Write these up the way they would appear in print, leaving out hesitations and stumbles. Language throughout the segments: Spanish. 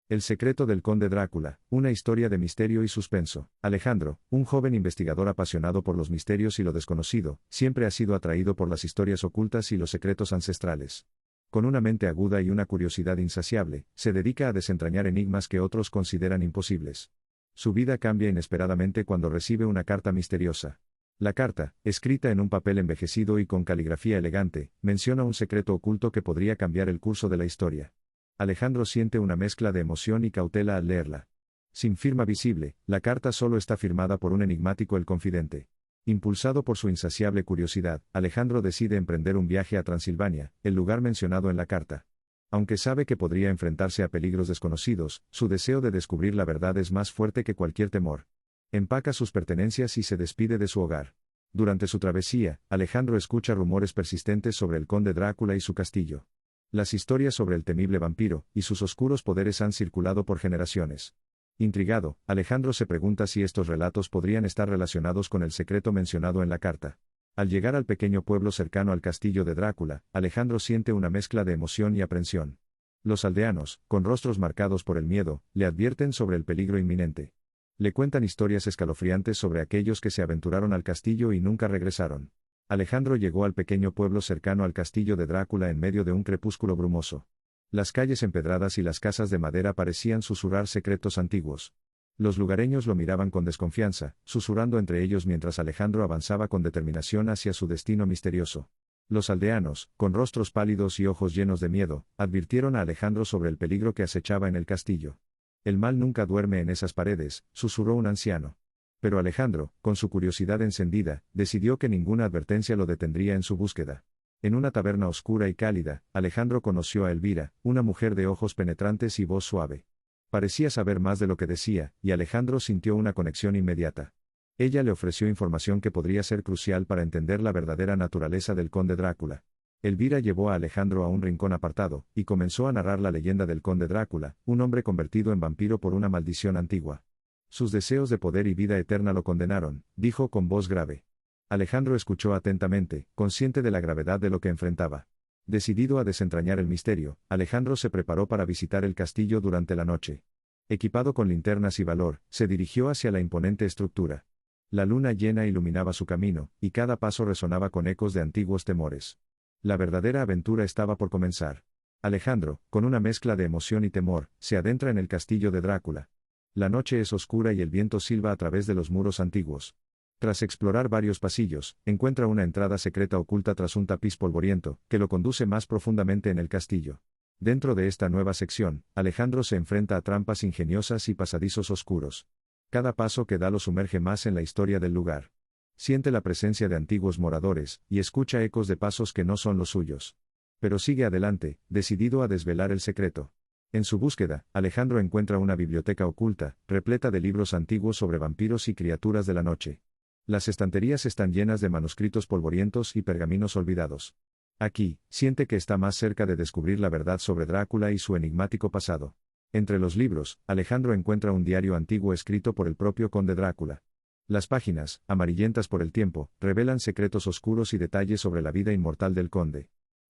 El secreto del conde Drácula, una historia de misterio y suspenso. Alejandro, un joven investigador apasionado por los misterios y lo desconocido, siempre ha sido atraído por las historias ocultas y los secretos ancestrales. Con una mente aguda y una curiosidad insaciable, se dedica a desentrañar enigmas que otros consideran imposibles. Su vida cambia inesperadamente cuando recibe una carta misteriosa. La carta, escrita en un papel envejecido y con caligrafía elegante, menciona un secreto oculto que podría cambiar el curso de la historia. Alejandro siente una mezcla de emoción y cautela al leerla. Sin firma visible, la carta solo está firmada por un enigmático el confidente. Impulsado por su insaciable curiosidad, Alejandro decide emprender un viaje a Transilvania, el lugar mencionado en la carta. Aunque sabe que podría enfrentarse a peligros desconocidos, su deseo de descubrir la verdad es más fuerte que cualquier temor. Empaca sus pertenencias y se despide de su hogar. Durante su travesía, Alejandro escucha rumores persistentes sobre el conde Drácula y su castillo. Las historias sobre el temible vampiro y sus oscuros poderes han circulado por generaciones. Intrigado, Alejandro se pregunta si estos relatos podrían estar relacionados con el secreto mencionado en la carta. Al llegar al pequeño pueblo cercano al castillo de Drácula, Alejandro siente una mezcla de emoción y aprensión. Los aldeanos, con rostros marcados por el miedo, le advierten sobre el peligro inminente. Le cuentan historias escalofriantes sobre aquellos que se aventuraron al castillo y nunca regresaron. Alejandro llegó al pequeño pueblo cercano al castillo de Drácula en medio de un crepúsculo brumoso. Las calles empedradas y las casas de madera parecían susurrar secretos antiguos. Los lugareños lo miraban con desconfianza, susurrando entre ellos mientras Alejandro avanzaba con determinación hacia su destino misterioso. Los aldeanos, con rostros pálidos y ojos llenos de miedo, advirtieron a Alejandro sobre el peligro que acechaba en el castillo. El mal nunca duerme en esas paredes, susurró un anciano. Pero Alejandro, con su curiosidad encendida, decidió que ninguna advertencia lo detendría en su búsqueda. En una taberna oscura y cálida, Alejandro conoció a Elvira, una mujer de ojos penetrantes y voz suave. Parecía saber más de lo que decía, y Alejandro sintió una conexión inmediata. Ella le ofreció información que podría ser crucial para entender la verdadera naturaleza del conde Drácula. Elvira llevó a Alejandro a un rincón apartado, y comenzó a narrar la leyenda del conde Drácula, un hombre convertido en vampiro por una maldición antigua. Sus deseos de poder y vida eterna lo condenaron, dijo con voz grave. Alejandro escuchó atentamente, consciente de la gravedad de lo que enfrentaba. Decidido a desentrañar el misterio, Alejandro se preparó para visitar el castillo durante la noche. Equipado con linternas y valor, se dirigió hacia la imponente estructura. La luna llena iluminaba su camino, y cada paso resonaba con ecos de antiguos temores. La verdadera aventura estaba por comenzar. Alejandro, con una mezcla de emoción y temor, se adentra en el castillo de Drácula. La noche es oscura y el viento silba a través de los muros antiguos. Tras explorar varios pasillos, encuentra una entrada secreta oculta tras un tapiz polvoriento, que lo conduce más profundamente en el castillo. Dentro de esta nueva sección, Alejandro se enfrenta a trampas ingeniosas y pasadizos oscuros. Cada paso que da lo sumerge más en la historia del lugar. Siente la presencia de antiguos moradores, y escucha ecos de pasos que no son los suyos. Pero sigue adelante, decidido a desvelar el secreto. En su búsqueda, Alejandro encuentra una biblioteca oculta, repleta de libros antiguos sobre vampiros y criaturas de la noche. Las estanterías están llenas de manuscritos polvorientos y pergaminos olvidados. Aquí, siente que está más cerca de descubrir la verdad sobre Drácula y su enigmático pasado. Entre los libros, Alejandro encuentra un diario antiguo escrito por el propio conde Drácula. Las páginas, amarillentas por el tiempo, revelan secretos oscuros y detalles sobre la vida inmortal del conde.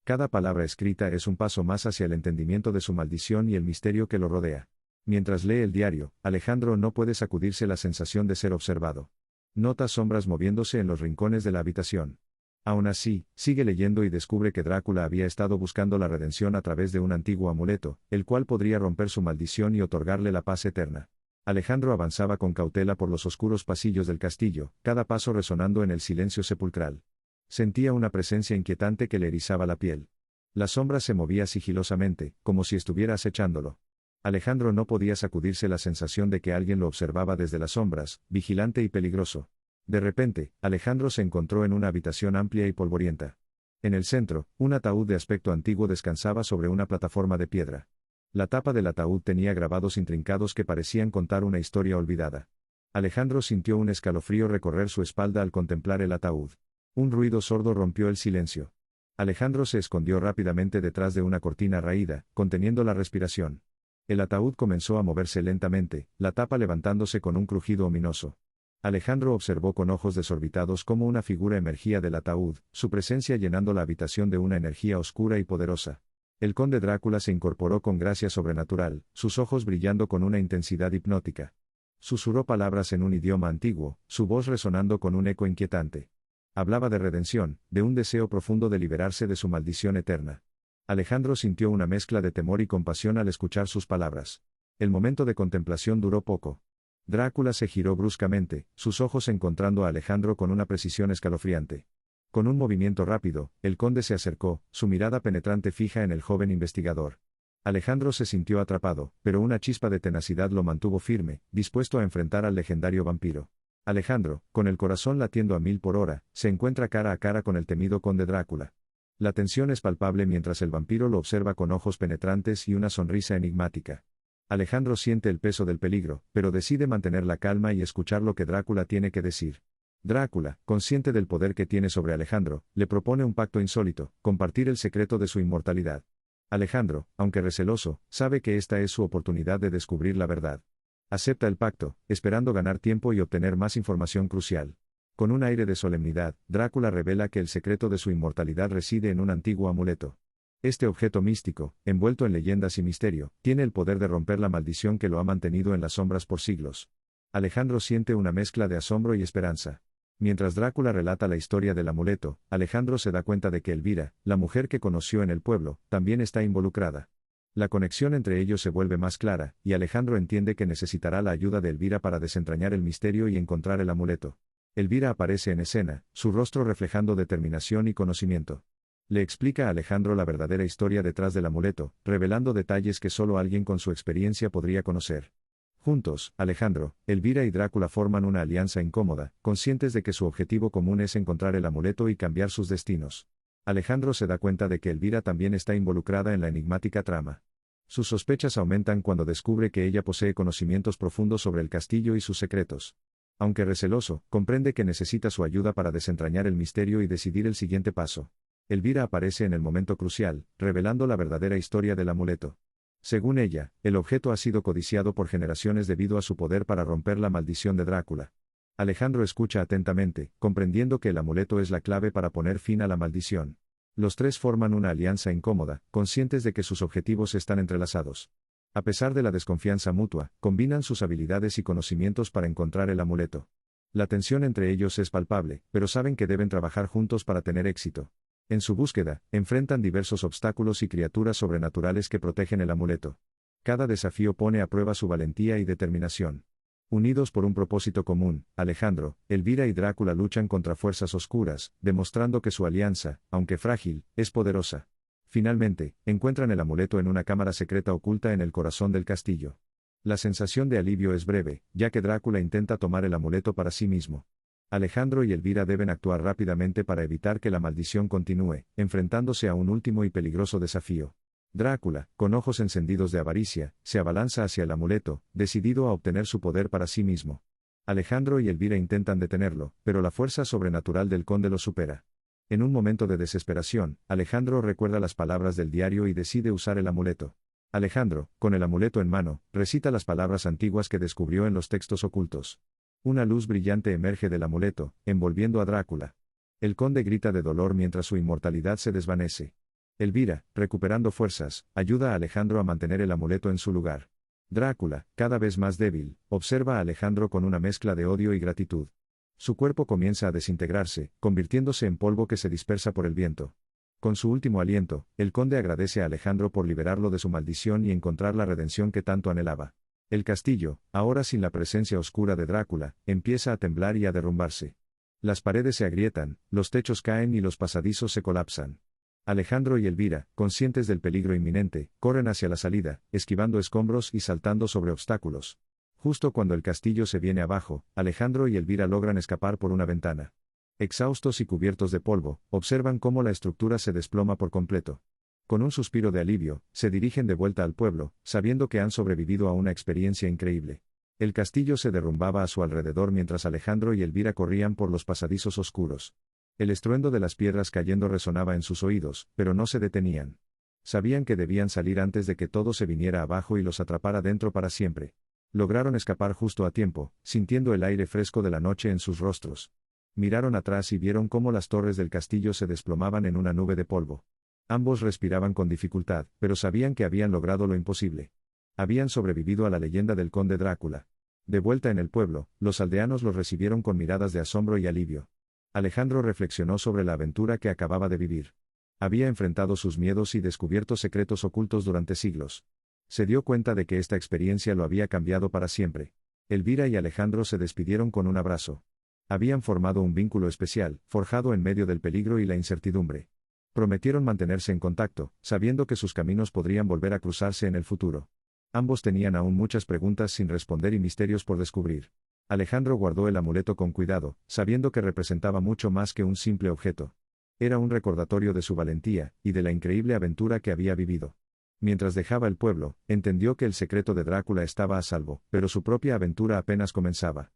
Cada palabra escrita es un paso más hacia el entendimiento de su maldición y el misterio que lo rodea. Mientras lee el diario, Alejandro no puede sacudirse la sensación de ser observado. Nota sombras moviéndose en los rincones de la habitación. Aún así, sigue leyendo y descubre que Drácula había estado buscando la redención a través de un antiguo amuleto, el cual podría romper su maldición y otorgarle la paz eterna. Alejandro avanzaba con cautela por los oscuros pasillos del castillo, cada paso resonando en el silencio sepulcral. Sentía una presencia inquietante que le erizaba la piel. La sombra se movía sigilosamente, como si estuviera acechándolo. Alejandro no podía sacudirse la sensación de que alguien lo observaba desde las sombras, vigilante y peligroso. De repente, Alejandro se encontró en una habitación amplia y polvorienta. En el centro, un ataúd de aspecto antiguo descansaba sobre una plataforma de piedra. La tapa del ataúd tenía grabados intrincados que parecían contar una historia olvidada. Alejandro sintió un escalofrío recorrer su espalda al contemplar el ataúd. Un ruido sordo rompió el silencio. Alejandro se escondió rápidamente detrás de una cortina raída, conteniendo la respiración. El ataúd comenzó a moverse lentamente, la tapa levantándose con un crujido ominoso. Alejandro observó con ojos desorbitados cómo una figura emergía del ataúd, su presencia llenando la habitación de una energía oscura y poderosa. El conde Drácula se incorporó con gracia sobrenatural, sus ojos brillando con una intensidad hipnótica. Susurró palabras en un idioma antiguo, su voz resonando con un eco inquietante. Hablaba de redención, de un deseo profundo de liberarse de su maldición eterna. Alejandro sintió una mezcla de temor y compasión al escuchar sus palabras. El momento de contemplación duró poco. Drácula se giró bruscamente, sus ojos encontrando a Alejandro con una precisión escalofriante. Con un movimiento rápido, el conde se acercó, su mirada penetrante fija en el joven investigador. Alejandro se sintió atrapado, pero una chispa de tenacidad lo mantuvo firme, dispuesto a enfrentar al legendario vampiro. Alejandro, con el corazón latiendo a 1000 por hora, se encuentra cara a cara con el temido conde Drácula. La tensión es palpable mientras el vampiro lo observa con ojos penetrantes y una sonrisa enigmática. Alejandro siente el peso del peligro, pero decide mantener la calma y escuchar lo que Drácula tiene que decir. Drácula, consciente del poder que tiene sobre Alejandro, le propone un pacto insólito, compartir el secreto de su inmortalidad. Alejandro, aunque receloso, sabe que esta es su oportunidad de descubrir la verdad. Acepta el pacto, esperando ganar tiempo y obtener más información crucial. Con un aire de solemnidad, Drácula revela que el secreto de su inmortalidad reside en un antiguo amuleto. Este objeto místico, envuelto en leyendas y misterio, tiene el poder de romper la maldición que lo ha mantenido en las sombras por siglos. Alejandro siente una mezcla de asombro y esperanza. Mientras Drácula relata la historia del amuleto, Alejandro se da cuenta de que Elvira, la mujer que conoció en el pueblo, también está involucrada. La conexión entre ellos se vuelve más clara, y Alejandro entiende que necesitará la ayuda de Elvira para desentrañar el misterio y encontrar el amuleto. Elvira aparece en escena, su rostro reflejando determinación y conocimiento. Le explica a Alejandro la verdadera historia detrás del amuleto, revelando detalles que solo alguien con su experiencia podría conocer. Juntos, Alejandro, Elvira y Drácula forman una alianza incómoda, conscientes de que su objetivo común es encontrar el amuleto y cambiar sus destinos. Alejandro se da cuenta de que Elvira también está involucrada en la enigmática trama. Sus sospechas aumentan cuando descubre que ella posee conocimientos profundos sobre el castillo y sus secretos. Aunque receloso, comprende que necesita su ayuda para desentrañar el misterio y decidir el siguiente paso. Elvira aparece en el momento crucial, revelando la verdadera historia del amuleto. Según ella, el objeto ha sido codiciado por generaciones debido a su poder para romper la maldición de Drácula. Alejandro escucha atentamente, comprendiendo que el amuleto es la clave para poner fin a la maldición. Los tres forman una alianza incómoda, conscientes de que sus objetivos están entrelazados. A pesar de la desconfianza mutua, combinan sus habilidades y conocimientos para encontrar el amuleto. La tensión entre ellos es palpable, pero saben que deben trabajar juntos para tener éxito. En su búsqueda, enfrentan diversos obstáculos y criaturas sobrenaturales que protegen el amuleto. Cada desafío pone a prueba su valentía y determinación. Unidos por un propósito común, Alejandro, Elvira y Drácula luchan contra fuerzas oscuras, demostrando que su alianza, aunque frágil, es poderosa. Finalmente, encuentran el amuleto en una cámara secreta oculta en el corazón del castillo. La sensación de alivio es breve, ya que Drácula intenta tomar el amuleto para sí mismo. Alejandro y Elvira deben actuar rápidamente para evitar que la maldición continúe, enfrentándose a un último y peligroso desafío. Drácula, con ojos encendidos de avaricia, se abalanza hacia el amuleto, decidido a obtener su poder para sí mismo. Alejandro y Elvira intentan detenerlo, pero la fuerza sobrenatural del conde lo supera. En un momento de desesperación, Alejandro recuerda las palabras del diario y decide usar el amuleto. Alejandro, con el amuleto en mano, recita las palabras antiguas que descubrió en los textos ocultos. Una luz brillante emerge del amuleto, envolviendo a Drácula. El conde grita de dolor mientras su inmortalidad se desvanece. Elvira, recuperando fuerzas, ayuda a Alejandro a mantener el amuleto en su lugar. Drácula, cada vez más débil, observa a Alejandro con una mezcla de odio y gratitud. Su cuerpo comienza a desintegrarse, convirtiéndose en polvo que se dispersa por el viento. Con su último aliento, el conde agradece a Alejandro por liberarlo de su maldición y encontrar la redención que tanto anhelaba. El castillo, ahora sin la presencia oscura de Drácula, empieza a temblar y a derrumbarse. Las paredes se agrietan, los techos caen y los pasadizos se colapsan. Alejandro y Elvira, conscientes del peligro inminente, corren hacia la salida, esquivando escombros y saltando sobre obstáculos. Justo cuando el castillo se viene abajo, Alejandro y Elvira logran escapar por una ventana. Exhaustos y cubiertos de polvo, observan cómo la estructura se desploma por completo. Con un suspiro de alivio, se dirigen de vuelta al pueblo, sabiendo que han sobrevivido a una experiencia increíble. El castillo se derrumbaba a su alrededor mientras Alejandro y Elvira corrían por los pasadizos oscuros. El estruendo de las piedras cayendo resonaba en sus oídos, pero no se detenían. Sabían que debían salir antes de que todo se viniera abajo y los atrapara dentro para siempre. Lograron escapar justo a tiempo, sintiendo el aire fresco de la noche en sus rostros. Miraron atrás y vieron cómo las torres del castillo se desplomaban en una nube de polvo. Ambos respiraban con dificultad, pero sabían que habían logrado lo imposible. Habían sobrevivido a la leyenda del conde Drácula. De vuelta en el pueblo, los aldeanos los recibieron con miradas de asombro y alivio. Alejandro reflexionó sobre la aventura que acababa de vivir. Había enfrentado sus miedos y descubierto secretos ocultos durante siglos. Se dio cuenta de que esta experiencia lo había cambiado para siempre. Elvira y Alejandro se despidieron con un abrazo. Habían formado un vínculo especial, forjado en medio del peligro y la incertidumbre. Prometieron mantenerse en contacto, sabiendo que sus caminos podrían volver a cruzarse en el futuro. Ambos tenían aún muchas preguntas sin responder y misterios por descubrir. Alejandro guardó el amuleto con cuidado, sabiendo que representaba mucho más que un simple objeto. Era un recordatorio de su valentía, y de la increíble aventura que había vivido. Mientras dejaba el pueblo, entendió que el secreto de Drácula estaba a salvo, pero su propia aventura apenas comenzaba.